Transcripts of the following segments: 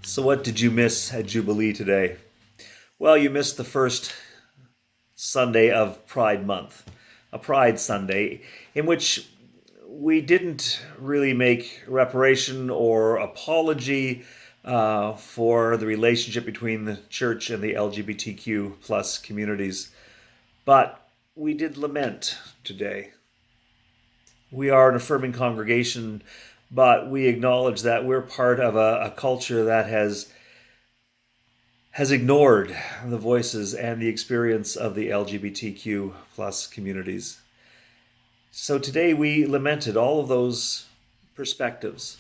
So what did you miss at Jubilee today? Well, you missed the first Sunday of Pride Month, a Pride Sunday, in which we didn't really make reparation or apology for the relationship between the church and the LGBTQ plus communities, but we did lament today. We are an affirming congregation, but we acknowledge that we're part of a culture that has ignored the voices and the experience of the LGBTQ plus communities. So today we lamented all of those perspectives,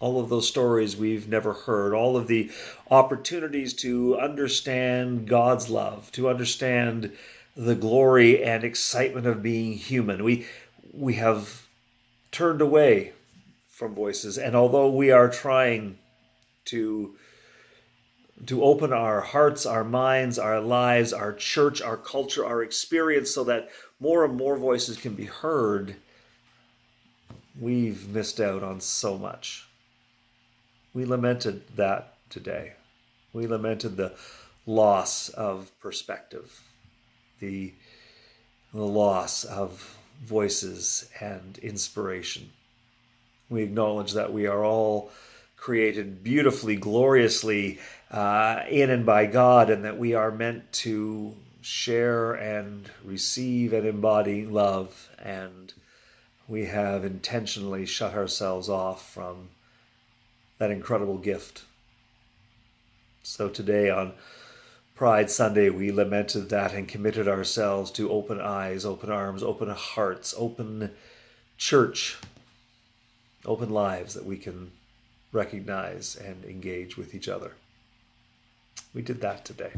all of those stories we've never heard, all of the opportunities to understand God's love, to understand the glory and excitement of being human. We have turned away from voices, and although we are trying to open our hearts, our minds, our lives, our church, our culture, our experience, so that more and more voices can be heard, we've missed out on so much. We lamented that today. We lamented the loss of perspective, the loss of voices and inspiration. We acknowledge that we are all created beautifully, gloriously in and by God, and that we are meant to share and receive and embody love, and we have intentionally shut ourselves off from that incredible gift. So today on Pride Sunday, we lamented that and committed ourselves to open eyes, open arms, open hearts, open church, open lives that we can recognize and engage with each other. We did that today.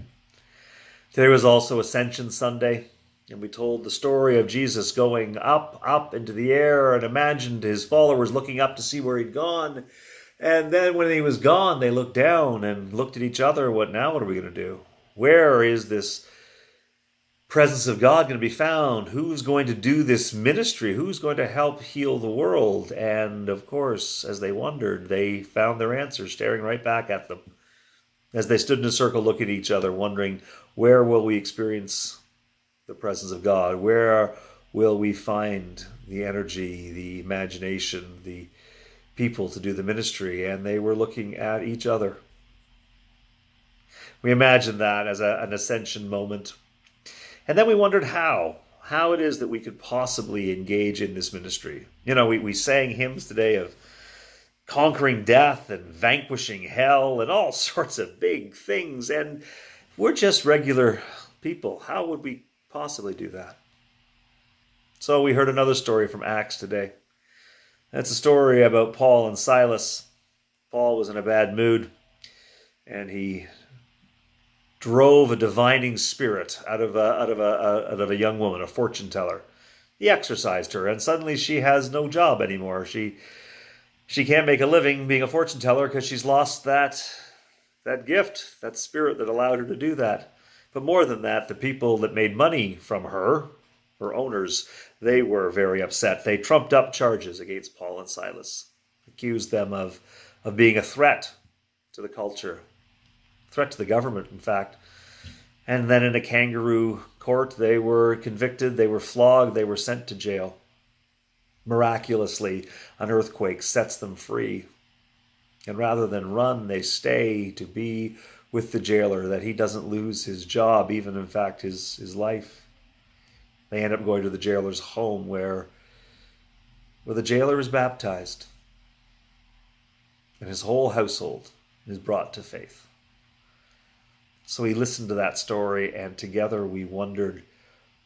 Today was also Ascension Sunday, and we told the story of Jesus going up into the air, and imagined his followers looking up to see where he'd gone. And then when he was gone, they looked down and looked at each other. What are we going to do? Where is this presence of God going to be found? Who's going to do this ministry? Who's going to help heal the world? And of course, as they wondered, they found their answer staring right back at them as they stood in a circle looking at each other, wondering, where will we experience the presence of God? Where will we find the energy, the imagination, the people to do the ministry? And they were looking at each other. We imagined that as an ascension moment. And then we wondered how it is that we could possibly engage in this ministry. We sang hymns today of conquering death and vanquishing hell and all sorts of big things. And we're just regular people. How would we possibly do that? So we heard another story from Acts today. That's a story about Paul and Silas. Paul was in a bad mood, and he drove a divining spirit out of a young woman, a fortune teller. He exorcised her, and suddenly she has no job anymore. She can't make a living being a fortune teller because she's lost that gift, that spirit that allowed her to do that. But more than that, the people that made money from her owners, they were very upset. They trumped up charges against Paul and Silas, accused them of being a threat to the culture, threat to the government, in fact. And then in a kangaroo court, they were convicted, they were flogged, they were sent to jail. Miraculously, an earthquake sets them free. And rather than run, they stay to be with the jailer, that he doesn't lose his job, even in fact his life. They end up going to the jailer's home where the jailer is baptized. And his whole household is brought to faith. So we listened to that story, and together we wondered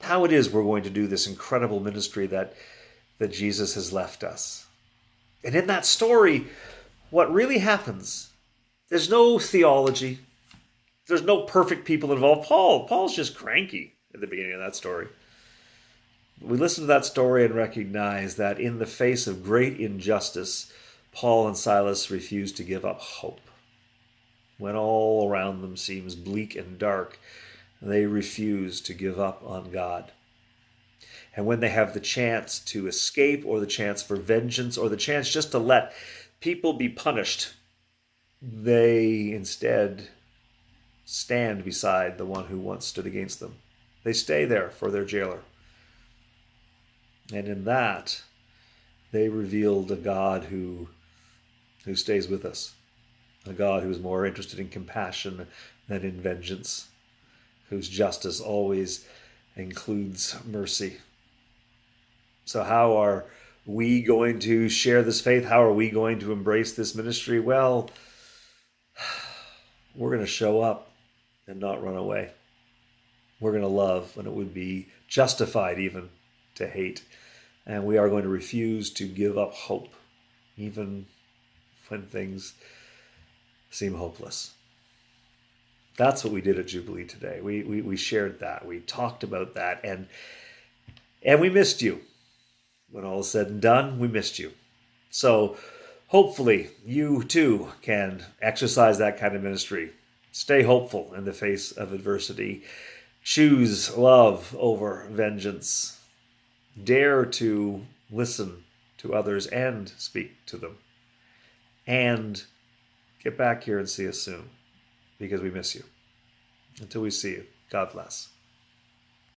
how it is we're going to do this incredible ministry that Jesus has left us. And in that story, what really happens, there's no theology. There's no perfect people involved. Paul's just cranky at the beginning of that story. We listen to that story and recognize that in the face of great injustice, Paul and Silas refuse to give up hope. When all around them seems bleak and dark, they refuse to give up on God. And when they have the chance to escape, or the chance for vengeance, or the chance just to let people be punished, They instead stand beside the one who once stood against them. They stay there for their jailer. And in that, they revealed a God who stays with us, a God who is more interested in compassion than in vengeance, whose justice always includes mercy. So how are we going to share this faith? How are we going to embrace this ministry? Well, we're going to show up and not run away. We're going to love when it would be justified even to hate. And we are going to refuse to give up hope, even when things seem hopeless. That's what we did at Jubilee today. We shared that. We talked about that. And we missed you. When all is said and done, we missed you. So hopefully you too can exercise that kind of ministry. Stay hopeful in the face of adversity. Choose love over vengeance. Dare to listen to others and speak to them. And get back here and see us soon, because we miss you. Until we see you, God bless.